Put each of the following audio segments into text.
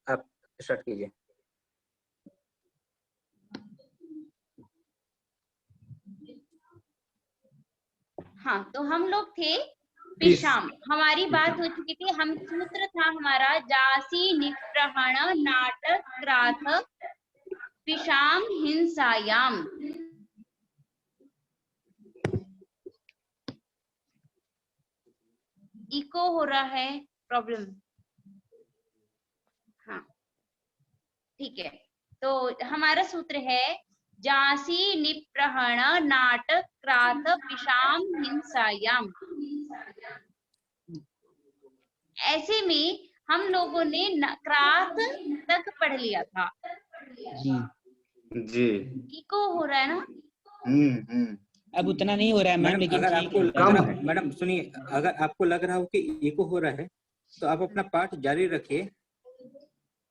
आप स्टार्ट कीजिए। हाँ, तो हम लोग थे पिशाम, हमारी बात हो चुकी थी। हम सूत्र था हमारा जासी निप्रहण नाटक क्राथ पिशाम हिंसायाम। इको हो रहा है, प्रॉब्लम। हाँ ठीक है, तो हमारा सूत्र है जासी निप्रहण नाटक क्राथ पिशाम हिंसायाम। ऐसे में हम लोगों ने क्राथ तक पढ़ लिया था जी जी। इको हो रहा है ना? अब उतना नहीं हो रहा है मैम, मैडम लेकिन अगर ठीक आपको है। लग रहा, मैडम सुनिए, अगर आपको लग रहा हो कि इको हो रहा है तो आप अपना पाठ जारी रखिए,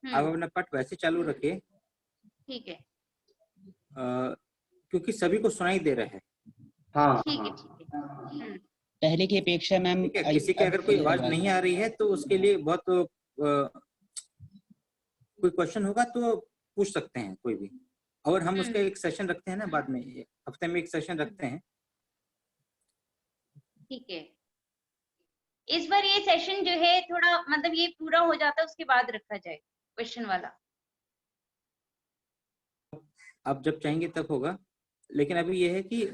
आप अपना पाठ वैसे चालू रखिए, ठीक है, क्योंकि सभी को सुनाई दे रहा है। हाँ ठीक है, ठीक है। पहले की अपेक्षा मैम ठीक है, किसी की अगर कोई आवाज नहीं आ रही है तो उसके लिए बहुत कोई क्वेश्चन होगा तो पूछ सकते हैं कोई भी, और हम उसका एक सेशन रखते हैं ना, बाद में हफ्ते में एक सेशन रखते हैं। ठीक है, इस बार ये सेशन जो है थोड़ा मतलब ये पूरा हो जाता है उसके बाद रखा जाए क्वेश्चन वाला। आप जब चाहेंगे तब होगा, लेकिन अभी ये है कि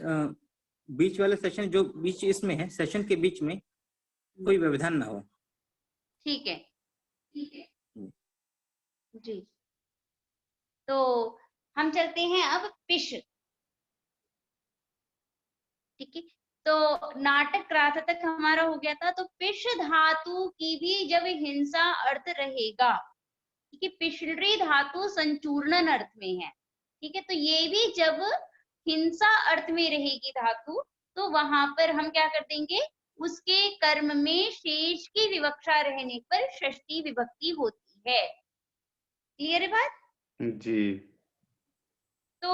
बीच वाला सेशन जो बीच इसमें है, सेशन के बीच में कोई व्यवधान ना हो। ठीक है, ठीक है जी। तो हम चलते हैं अब पिश। ठीक है, तो नाटक क्राथ तक हमारा हो गया था। तो पिश धातु की भी जब हिंसा अर्थ रहेगा, ठीक है, पिशरी धातु संचूर्णन अर्थ में है, ठीक है, तो ये भी जब हिंसा अर्थ में रहेगी धातु, तो वहां पर हम क्या कर देंगे, उसके कर्म में शेष की विवक्षा रहने पर षष्ठी विभक्ति होती है। क्लियर है बात? जी। तो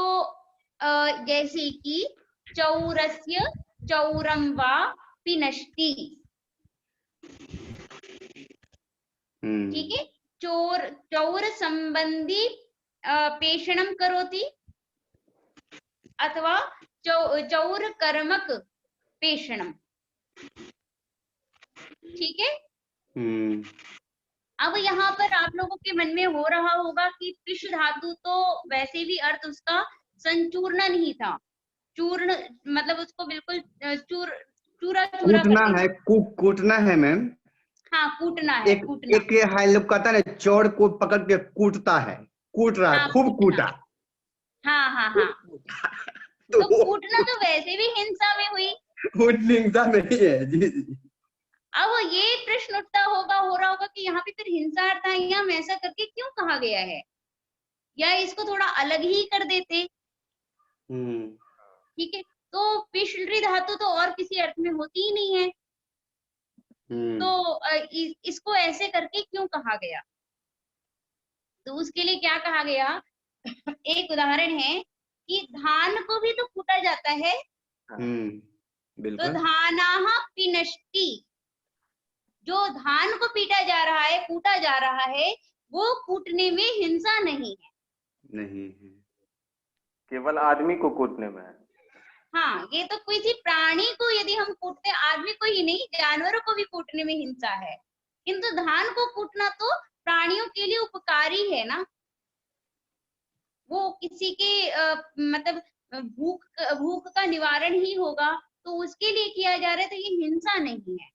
जैसे कि चौरस्य चौरम वा पिनष्टि, ठीक है, चौर संबंधी पेषणम करोति अथवा चौर कर्मक पेषणम। ठीक है, अब यहाँ पर आप लोगों के मन में हो रहा होगा कि पिश धातु तो वैसे भी अर्थ उसका संचूर्णन ही था, चूर्ण मतलब उसको बिल्कुल चूरा चूरा कूटना है, कूटना है मैम। हाँ, कूटना है, कूटना। एक है लोग कहता है चौर को पकड़ के कूटता है, कूट रहा है, हाँ, खूब कूटा। हाँ हाँ हाँ, तो कूटना तो वैसे भी हिंसा में हुई, हिंसा में ही है। जी जी। अब ये प्रश्न उठता होगा, हो रहा होगा कि यहाँ पे फिर हिंसा अर्थ है, हम ऐसा करके क्यों कहा गया है, या इसको थोड़ा अलग ही कर देते। ठीक है, तो पिशलरी धातु तो और किसी अर्थ में होती ही नहीं है, तो इसको ऐसे करके क्यों कहा गया। तो उसके लिए क्या कहा गया, एक उदाहरण है कि धान को भी तो कूटा जाता है, तो धानाः पिनष्टि, जो धान को पीटा जा रहा है, कूटा जा रहा है, वो कूटने में हिंसा नहीं है, नहीं है, केवल आदमी को कूटने में है। हाँ, ये तो किसी प्राणी को यदि हम कूटते, आदमी को ही नहीं जानवरों को भी कूटने में हिंसा है, किंतु धान को कूटना तो प्राणियों के लिए उपकारी है ना, वो किसी के मतलब भूख का निवारण ही होगा, तो उसके लिए किया जा रहा है, तो ये हिंसा नहीं है।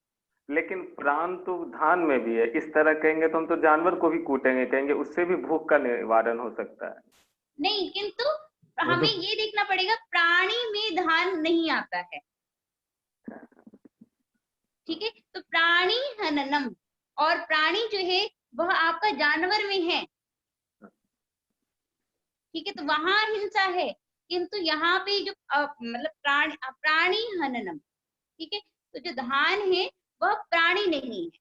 लेकिन प्राण तो धान में भी है, इस तरह कहेंगे तो हम तो जानवर को भी कूटेंगे, कहेंगे उससे भी भूख का निवारण हो सकता है। नहीं, किंतु हमें ये देखना पड़ेगा प्राणी में धान नहीं आता है, ठीक है, तो प्राणी हननम, और प्राणी जो है वह आपका जानवर में है, ठीक है, तो वहां हिंसा है, किंतु यहाँ पे जो मतलब प्राणी हननम, ठीक है, तो जो धान है वह प्राणी नहीं है,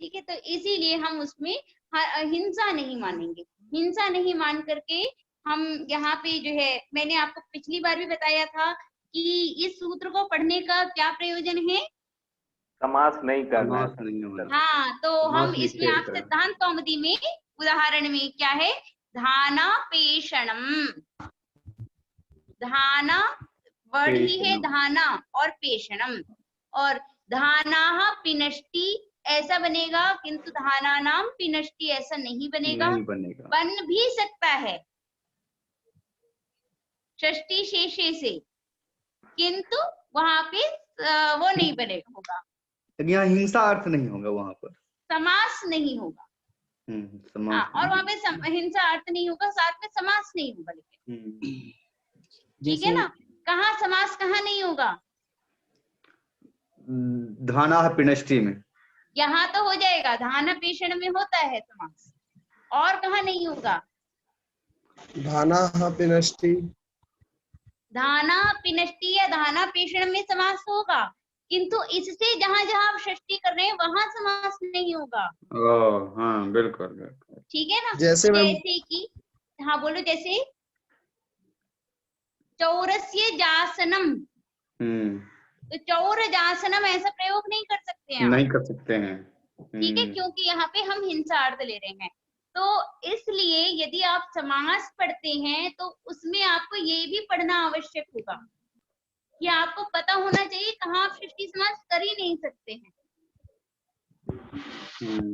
ठीक है, तो इसीलिए हम उसमें हिंसा नहीं मानेंगे। हिंसा नहीं मान करके हम यहाँ पे जो है, मैंने आपको पिछली बार भी बताया था कि इस सूत्र को पढ़ने का क्या प्रयोजन है, समास नहीं करना है। समास नहीं होना। हाँ, तो हम समास इसमें निषेध आप है। सिद्धांत कौमुदी में उदाहरण में क्या है, धानापेषणम, धाना वर्ड ही है, पेषणम। धाना और पेषणम, और धानाः पिनष्टि ऐसा बनेगा, किंतु धानानाम पिनष्टि ऐसा नहीं बनेगा। नहीं बनेगा। बन भी सकता है षष्ठी शेषे से, किंतु वहां पे वो नहीं बनेगा, होगा लेकिन यहाँ हिंसा अर्थ नहीं होगा, वहां पर समास नहीं होगा। हाँ, समास और वहां नहीं। पे हिंसा अर्थ नहीं होगा, साथ में समास नहीं होगा। लेकिन ठीक है जैसे ना, कहाँ समास कहाँ नहीं होगा, धाना पिनष्टि में। यहाँ तो हो जाएगा, धाना पेषण में होता है समास, और कहाँ नहीं होगा। धाना पिनष्टि, धाना पिनष्टि या धाना पेषण में समास होगा, किंतु इससे जहां जहां आप षष्ठी कर रहे हैं वहां समास नहीं होगा। हाँ बिल्कुल बिल्कुल। ठीक है ना, जैसे मैं जैसे कि, हाँ बोलो, जैसे चौरस्य जासनम, तो चौर जासनम ऐसा प्रयोग नहीं कर सकते हैं आप। नहीं कर सकते हैं। ठीक है, क्योंकि यहाँ पे हम हिंसा अर्थ ले रहे हैं। तो इसलिए यदि आप समास पढ़ते हैं तो उसमें आपको ये भी पढ़ना आवश्यक होगा कि आपको पता होना चाहिए कहाँ आप षष्ठी समास कर ही नहीं सकते हैं।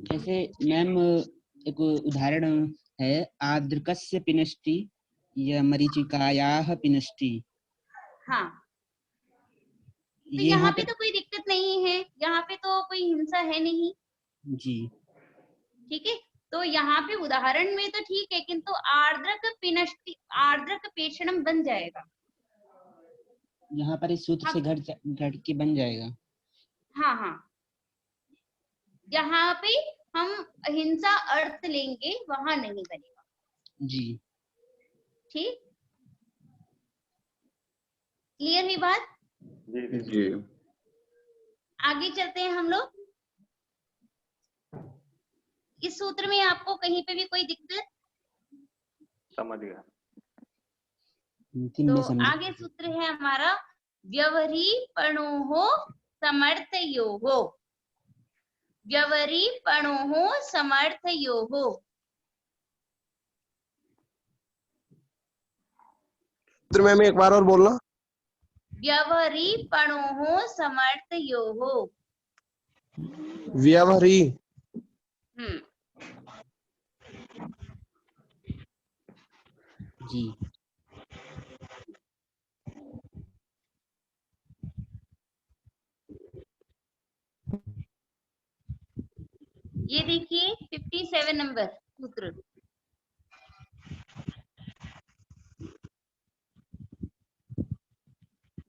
जैसे मैम एक उदाहरण है, आर्द्रकस्य पिनष्टि या मरीचिकायाः पिनष्टि। हाँ, तो ये यहाँ पे तो कोई दिक्कत नहीं है, यहाँ पे तो कोई हिंसा है नहीं। जी ठीक है, तो यहाँ पे उदाहरण में तो ठीक है, किंतु आर्द्रक पिनष्टि, आर्द्रक पेषणम बन जाएगा। यहाँ पर इस सूत्र से घट के बन जाएगा। हाँ हाँ, जहाँ पे हम हिंसा अर्थ लेंगे वहां नहीं बनेगा। जी ठीक, क्लियर हुई बात। जी आगे चलते हैं हम लोग। इस सूत्र में आपको कहीं पे भी कोई दिक्कत, समझ गया। तो आगे सूत्र है हमारा व्यवहारीपणोः समर्थयोः, व्यवहारीपणोः समर्थयोः। सूत्र में एक बार और बोलना। व्यवहारीपणोः समर्थयोः। व्यवहारी, जी ये देखिए 57 नंबर सूत्र,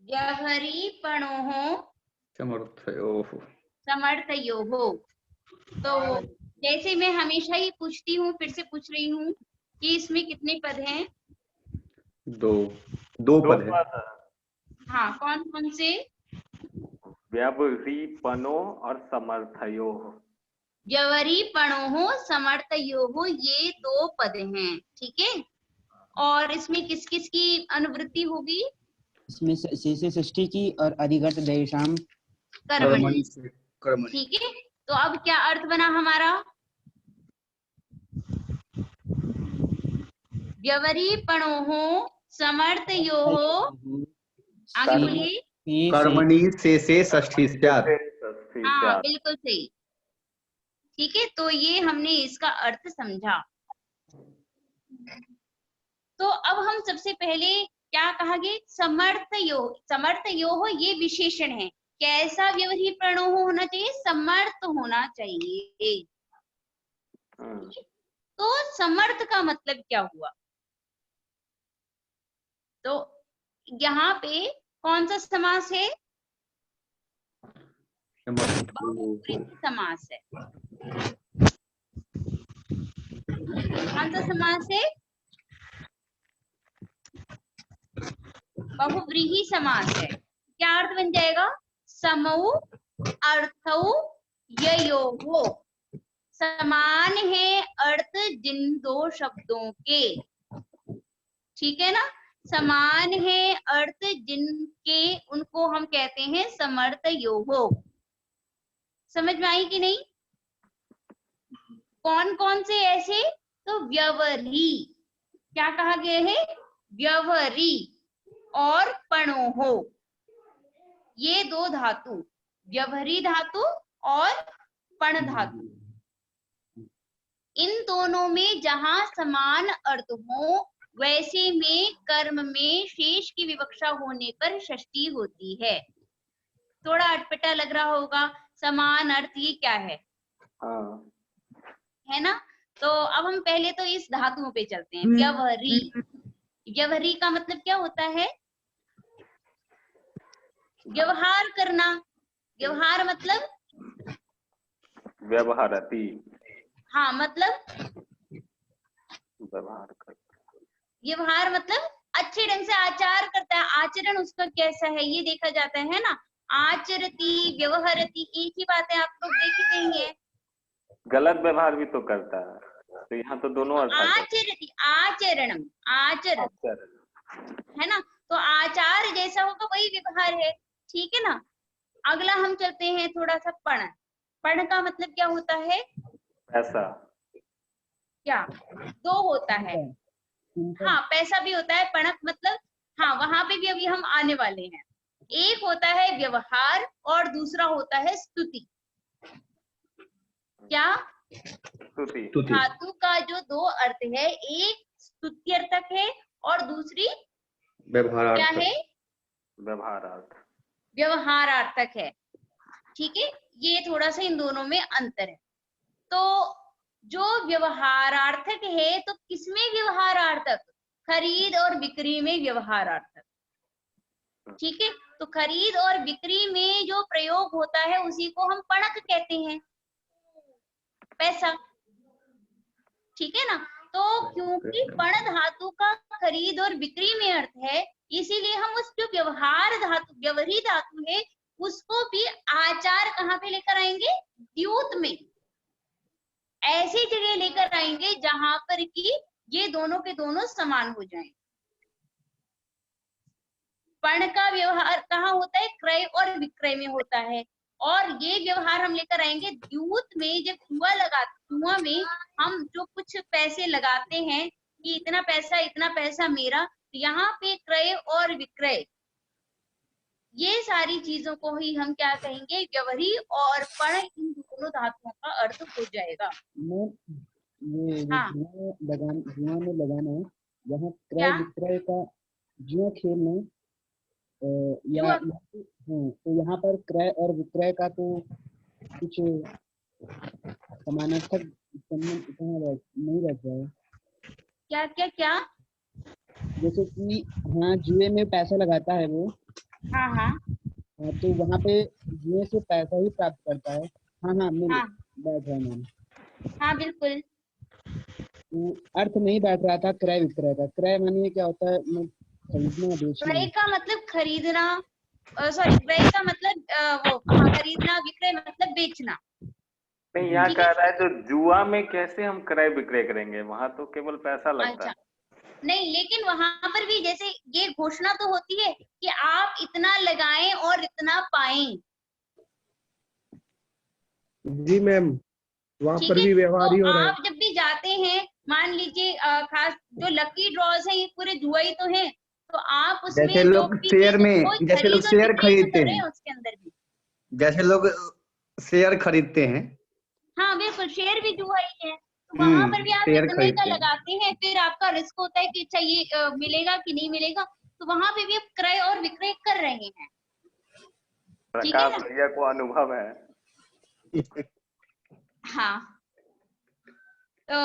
व्यवहारीपणोः समर्थयोः समर्थयोः। तो जैसे मैं हमेशा ही पूछती हूँ, फिर से पूछ रही हूँ कि इसमें कितने पद हैं। दो पद है। हाँ, कौन कौन से। व्यवहारीपणो और समर्थयोः। व्यवहारीपणोः समर्थयोः, ये 2 पद हैं। ठीक है, और इसमें किस किस की अनुवृत्ति होगी। इसमें शेषे षष्ठी की और अधिगत देशाम कर्मणि। कर्मणि। ठीक है, तो अब क्या अर्थ बना हमारा। व्यवहारीपणोः समर्थयोः, आगे बोलिए। कर्मणि से षष्ठी स्यात्। हाँ, बिल्कुल सही। ठीक है, तो ये हमने इसका अर्थ समझा। तो अब हम सबसे पहले क्या कहा गया, समर्थयोः। समर्थयोः ये विशेषण है। कैसा व्यवहारीपणोः होना चाहिए, समर्थ होना चाहिए। तो समर्थ का मतलब क्या हुआ, तो यहाँ पे कौन सा समास है, बहुव्रीहि समास है। कौन सा समास है, बहुव्रीहि समास है। क्या अर्थ बन जाएगा, समौ अर्थौ ययोः। समान है अर्थ जिन 2 शब्दों के। ठीक है ना, समान है अर्थ जिनके, उनको हम कहते हैं समर्थयोः। समझ में आई कि नहीं? कौन कौन से ऐसे? तो व्यवरी, क्या कहा गया है? व्यवरी और पणोहो, ये दो धातु, व्यवहारी धातु और पण धातु, इन दोनों में जहां समान अर्थ हो वैसे में कर्म में शेष की विवक्षा होने पर षष्ठी होती है। थोड़ा अटपटा लग रहा होगा, समान अर्थ ये क्या है? हाँ। है ना? तो अब हम पहले तो इस धातुओं पे चलते हैं। व्यवहारी, व्यवहारी का मतलब क्या होता है? व्यवहार करना। व्यवहार मतलब व्यवहारती, हाँ, मतलब व्यवहार कर, व्यवहार मतलब अच्छे ढंग से आचार करता है, आचरण उसका कैसा है ये देखा जाता है ना। आचरती, व्यवहारती एक ही बात है, आप लोग देख ही नहीं है। गलत व्यवहार भी तो करता है, तो यहाँ तो दोनों अर्थ आ जाते हैं। आचरती, आचरणम, आचरण आचरण। है ना, तो आचार जैसा होगा वही व्यवहार है। ठीक है ना? अगला हम चलते हैं थोड़ा सा पण। पण का मतलब क्या होता है? पैसा। क्या? दो होता है। हाँ, पैसा भी होता है। पणक मतलब, हाँ, वहां पे भी अभी हम आने वाले हैं। एक होता है व्यवहार और दूसरा होता है स्तुति। क्या? स्तुति। धातु का जो दो अर्थ है, एक स्तुत्यर्थक है और दूसरी क्या है? व्यवहारार्थ। व्यवहारार्थक है। ठीक है, ये थोड़ा सा इन दोनों में अंतर है। तो जो व्यवहारार्थक है, तो किसमें व्यवहारार्थक? खरीद और बिक्री में व्यवहारार्थक। ठीक है, तो खरीद और बिक्री में जो प्रयोग होता है उसी को हम पणक कहते हैं, पैसा। ठीक है ना? तो क्योंकि पण धातु का खरीद और बिक्री में अर्थ है, इसीलिए हम उस जो व्यवहार धातु, व्यवहारी धातु है, उसको भी आचार कहाँ पे लेकर आएंगे? द्यूत में। ऐसी जगह लेकर आएंगे जहां पर कि ये दोनों के दोनों समान हो जाएं। पण का व्यवहार कहाँ होता है? क्रय और विक्रय में होता है। और ये व्यवहार हम लेकर आएंगे द्यूत में। जब जुआ में हम जो कुछ पैसे लगाते हैं कि इतना पैसा मेरा, तो यहाँ पे क्रय और विक्रय, ये सारी चीजों को ही हम क्या कहेंगे? व्यवहारी और पण, इन दोनों धातुओं का अर्थ हो जाएगा। ये हाँ, जुआ में लगाना है, यहाँ क्रय क्या? विक्रय का, जुआ खेलना या जुआ, हाँ, तो यहाँ पर क्रय और विक्रय का तो कुछ समानार्थक संबंध इतना नहीं रहता है। क्या क्या क्या? जैसे कि हाँ, जुए में पैसा लगाता है वो, हाँ हाँ तो वहाँ पे जुए से पैसा ही प्राप्त करता है। हाँ हाँ, मिल हाँ बैठ रहा है मैम। हाँ, बिल्कुल। तो अर्थ नहीं बैठ रहा था क्रय विक्रय का। क्रय मानिए क्या होता है? खरीदना बेचना। क्रय का मतलब खरीदना, सॉरी, क्रय का मतलब खरीदना, विक्रय मतलब बेचना। नहीं, यहाँ ठीक कह है? रहा है जो जुआ में कैसे हम क्रय विक्रय करेंगे, वहां तो केवल पैसा लगता अच्छा, है। नहीं, लेकिन वहां पर भी जैसे ये घोषणा तो होती है कि आप इतना लगाएं और इतना पाएं। जी मैम, वहाँ ठीक पर है, भी व्यवहार ही तो हो रहा है। आप जब भी जाते हैं, मान लीजिए खास जो लकी ड्रॉज है, ये पूरे जुआ ही तो है, तो आप उसमें जैसे जो लोग भी शेयर चीज, में, कोई जैसे लोग खरीद और शेयर बिक्री तो खरीदते कर रहे हैं, हैं उसके अंदर भी। जैसे लोग शेयर खरीदते हैं। हाँ, बिल्कुल, शेयर भी जुआ ही है। तो वहां पर भी आप शेयर इतने का खरीदते हैं। लगाते हैं, फिर आपका रिस्क होता है कि अच्छा ये मिलेगा कि नहीं मिलेगा, तो वहां पे भी आप क्रय और विक्रय कर रहे हैं। ठीक है प्रकाश ना? भैया को अनुभव है। हाँ, तो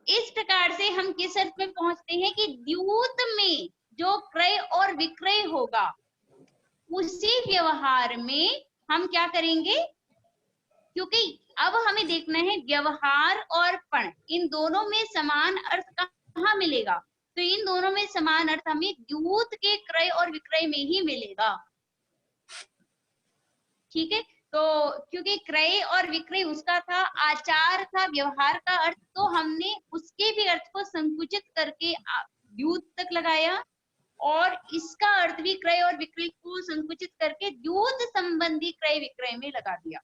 इस प्रकार से हम किस अर्थ में पहुंचते हैं कि द्यूत में जो क्रय और विक्रय होगा, उसी व्यवहार में हम क्या करेंगे? क्योंकि अब हमें देखना है व्यवहार और पण, इन दोनों में समान अर्थ कहाँ मिलेगा? तो इन दोनों में समान अर्थ हमें द्यूत के क्रय और विक्रय में ही मिलेगा। ठीक है, तो क्योंकि क्रय और विक्रय उसका था, आचार था, व्यवहार का अर्थ, तो हमने उसके भी अर्थ को संकुचित करके द्यूत तक लगाया, और इसका अर्थ भी क्रय और विक्रय को संकुचित करके द्यूत संबंधी क्रय विक्रय में लगा दिया।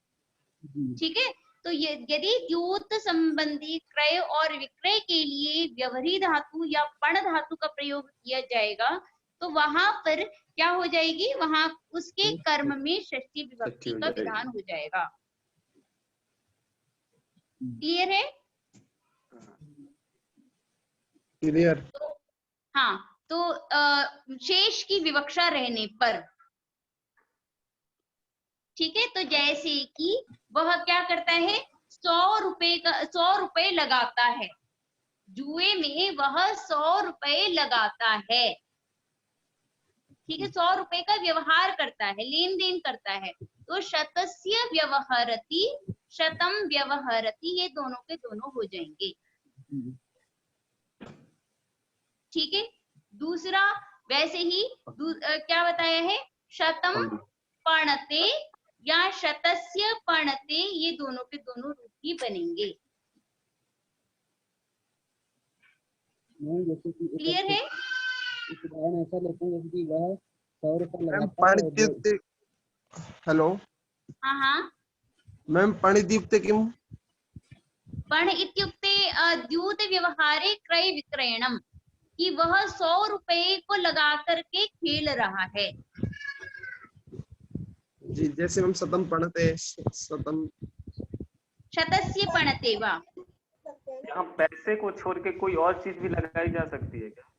ठीक है। तो यदि द्योत संबंधी क्रय और विक्रय के लिए व्यवहारी धातु या पण धातु का प्रयोग किया जाएगा तो वहां पर क्या हो जाएगी, वहां उसके कर्म में षष्ठी विभक्ति का विधान हो जाएगा। क्लियर है? क्लियर। तो हाँ, तो शेष की विवक्षा रहने पर, ठीक है, तो जैसे कि वह क्या करता है, 100 रुपए लगाता है, जुए में वह 100 रुपए लगाता है, ठीक है, 100 रुपए का व्यवहार करता है, लेन देन करता है। तो शतस्य व्यवहरति, शतम व्यवहरति, ये दोनों के दोनों हो जाएंगे। ठीक है। दूसरा वैसे ही क्या बताया है, शतम पणते या शतस्य पणते, ये दोनों के दोनों रूप ही बनेंगे। जैसे कि क्लियर है? एक उदाहरण ऐसा लेते हैं जैसे कि वह 100 रुपए मैम लगाता है और पाणिदीप्ते, हेलो हाँ हाँ। मैम पाणिदीप्ते किम? पण इत्युक्ते द्यूत व्यवहारे क्रय विक्रयणम, कि वह 100 रुपए को लगा करके खेल रहा है। जी, जैसे हम शतम पढ़ते, शतम शतस्य पणते वा। यहाँ पैसे को छोड़ के कोई और चीज भी लगाई जा सकती है क्या?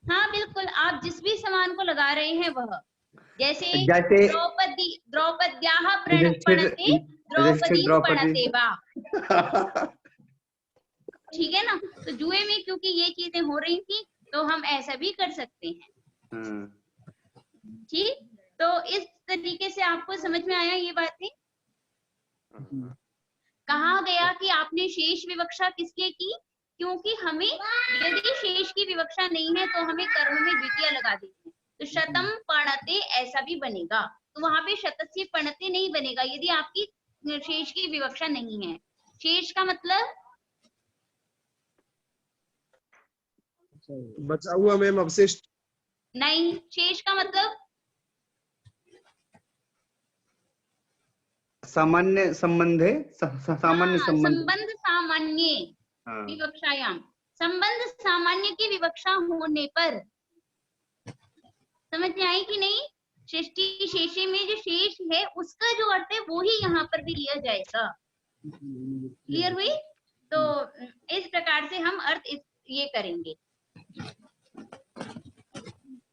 हाँ बिल्कुल, आप जिस भी सामान को लगा रहे हैं वह, जैसे द्रौपद्याः पणते द्रौपदी पणते वा, ठीक है ना। तो जुए में क्योंकि ये चीजें हो रही थी तो हम ऐसा भी कर सकते हैं। ठीक, तो इस तरीके से आपको समझ में आया ये बातें। कहा गया कि आपने शेष विवक्षा किसके की, क्योंकि हमें यदि शेष की विवक्षा नहीं है तो हमें कर्म में द्वितीय लगा देते हैं, तो शतम पणते ऐसा भी बनेगा। तो वहां पे शतस्य पणते नहीं बनेगा यदि आपकी शेष की विवक्षा नहीं है। शेष का मतलब बचा हुआ मैम, अवशिष्ट नहीं, शेष का मतलब सामान्य संबंध है, सामान्य संबंध। संबंध सामान्य विवक्षायाम, संबंध सामान्य की विवक्षा होने पर, समझ में आई कि नहीं। षष्ठी शेषे में जो शेष है उसका जो अर्थ है वो ही यहाँ पर भी लिया जाएगा। क्लियर हुई? तो इस प्रकार से हम अर्थ ये करेंगे।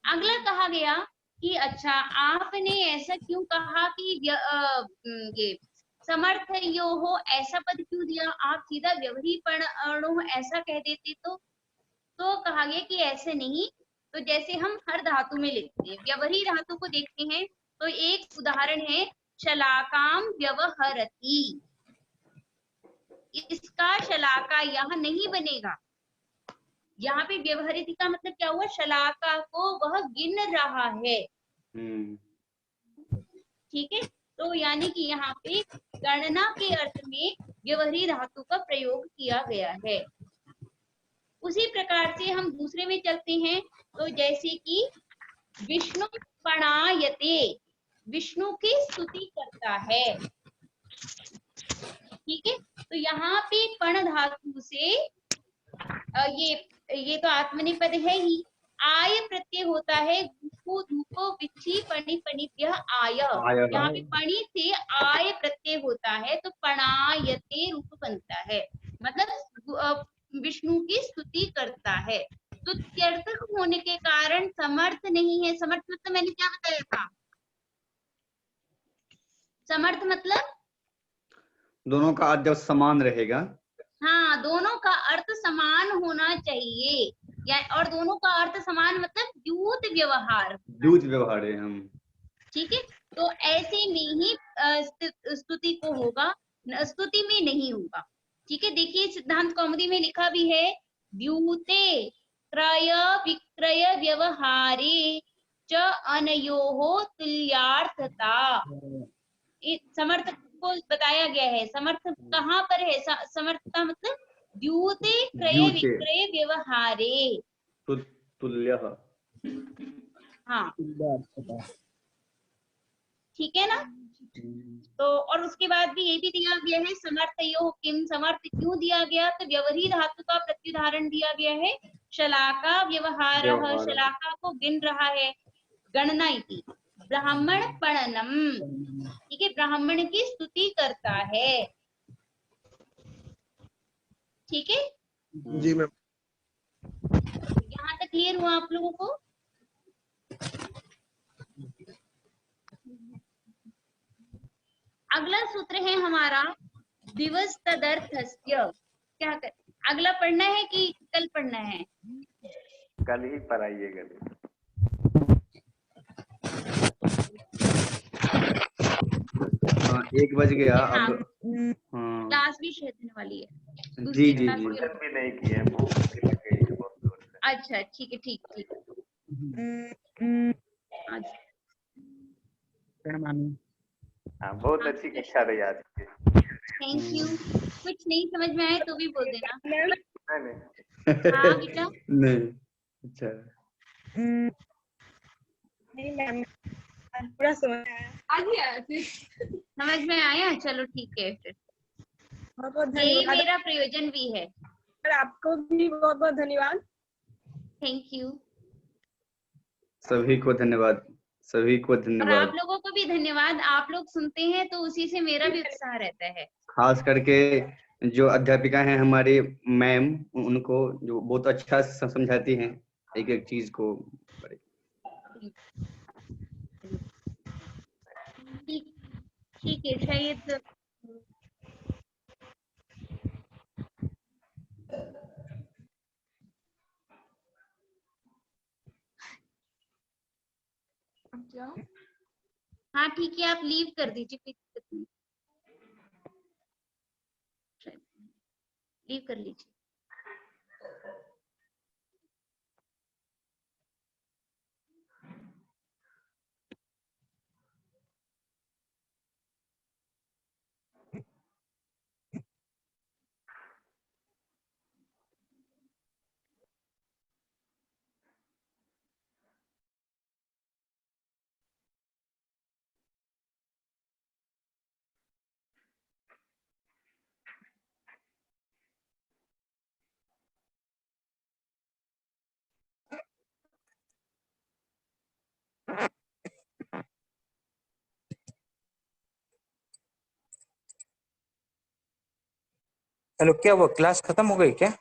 अगला कहा गया कि अच्छा आपने ऐसा क्यों कहा कि ये समर्थ यो हो, ऐसा पद क्यों दिया, आप सीधा व्यवहारी पणो ऐसा कह देते तो कहा गया कि ऐसे नहीं। तो जैसे हम हर धातु में लिखते हैं, व्यवहारी धातु को देखते हैं तो एक उदाहरण है शलाकाम व्यवहरति, इसका शलाका यहाँ नहीं बनेगा। यहाँ पे व्यवहरिति का मतलब क्या हुआ, शलाका को वह गिन रहा है। ठीक है, तो यानी कि यहाँ पे गणना के अर्थ में व्यवहारी धातु का प्रयोग किया गया है। उसी प्रकार से हम दूसरे में चलते हैं, तो जैसे कि विष्णु पणायते, विष्णु की स्तुति करता है। ठीक है, तो यहाँ पे पण धातु से ये तो आत्मनेपद है ही, आय प्रत्यय होता है, धूपो धूपो विच्छी पणि पणिभ्य आय, यहाँ पे पणि से आय प्रत्यय होता है तो पणायते रूप बनता है, मतलब विष्णु की स्तुति करता है। स्तुत्यर्थक होने के कारण समर्थ नहीं है। समर्थ मतलब मैंने क्या बताया था, समर्थ मतलब दोनों का अर्थ जब समान रहेगा, हाँ, दोनों का अर्थ समान होना चाहिए, या और दोनों का अर्थ समान मतलब द्यूत व्यवहार, द्यूत व्यवहार है हम। ठीक है, तो ऐसे में ही स्तुति को होगा, स्तुति में नहीं होगा। ठीक है, देखिए सिद्धांत कौमुदी में लिखा भी है, द्यूते क्रय विक्रय व्यवहारे च अनयोः तुल्यार्थता। समर्थ को बताया गया है, समर्थ कहाँ पर है, समर्थ का मतलब द्यूते क्रय विक्रय व्यवहारे तुल्यः, हाँ ठीक है ना। तो और उसके बाद भी ये भी दिया गया है समर्थयो किम, समर्थ क्यों दिया गया, तो व्यवहारी धातु का प्रत्युदाहरण दिया गया है शलाका व्यवहारः, शलाका को गिन रहा है, गणना इति ब्राह्मण पणनम, ठीक है, ब्राह्मण की स्तुति करता है, ठीक है, जी मैम। यहाँ तक क्लियर हुआ आप लोगों को? अगला सूत्र है हमारा दिवस तदर्थस्य, क्या कर, अगला पढ़ना है कि कल पढ़ना है? कल ही पढ़ाइएगा। 1 बज गया हाँ, अब। हाँ क्लास भी शेयर होने वाली है। जी दूसरी जी क्लास जी। भी- भोजन भी नहीं किए हैं, भूख भी लग गई है बहुत जोर से। अच्छा ठीक है, ठीक ठीक। अच्छा, मामी हाँ, बहुत अच्छी कक्षा रही आज की। Thank you. कुछ नहीं समझ में आए तो भी बोल देना। नहीं हाँ बेटा, नहीं अच्छा नहीं मैम, पूरा समझ आया। समझ में आया, चलो ठीक है फिर, बहुत बहुत यही धन्यवाद मेरा प्रयोजन भी है। और आपको भी बहुत बहुत धन्यवाद। Thank you. सभी को धन्यवाद, सभी को और धन्यवाद। आप लोगों को भी धन्यवाद, आप लोग सुनते हैं तो उसी से मेरा भी उत्साह रहता है। खास करके जो अध्यापिका हैं हमारी मैम, उनको जो बहुत अच्छा समझाती हैं एक एक चीज को। ठीक ठीक है, शायद हाँ ठीक है, आप लीव कर दीजिए, कोई दिक्कत नहीं, लीव कर लीजिए। हेलो, क्या हुआ, क्लास खत्म हो गई क्या?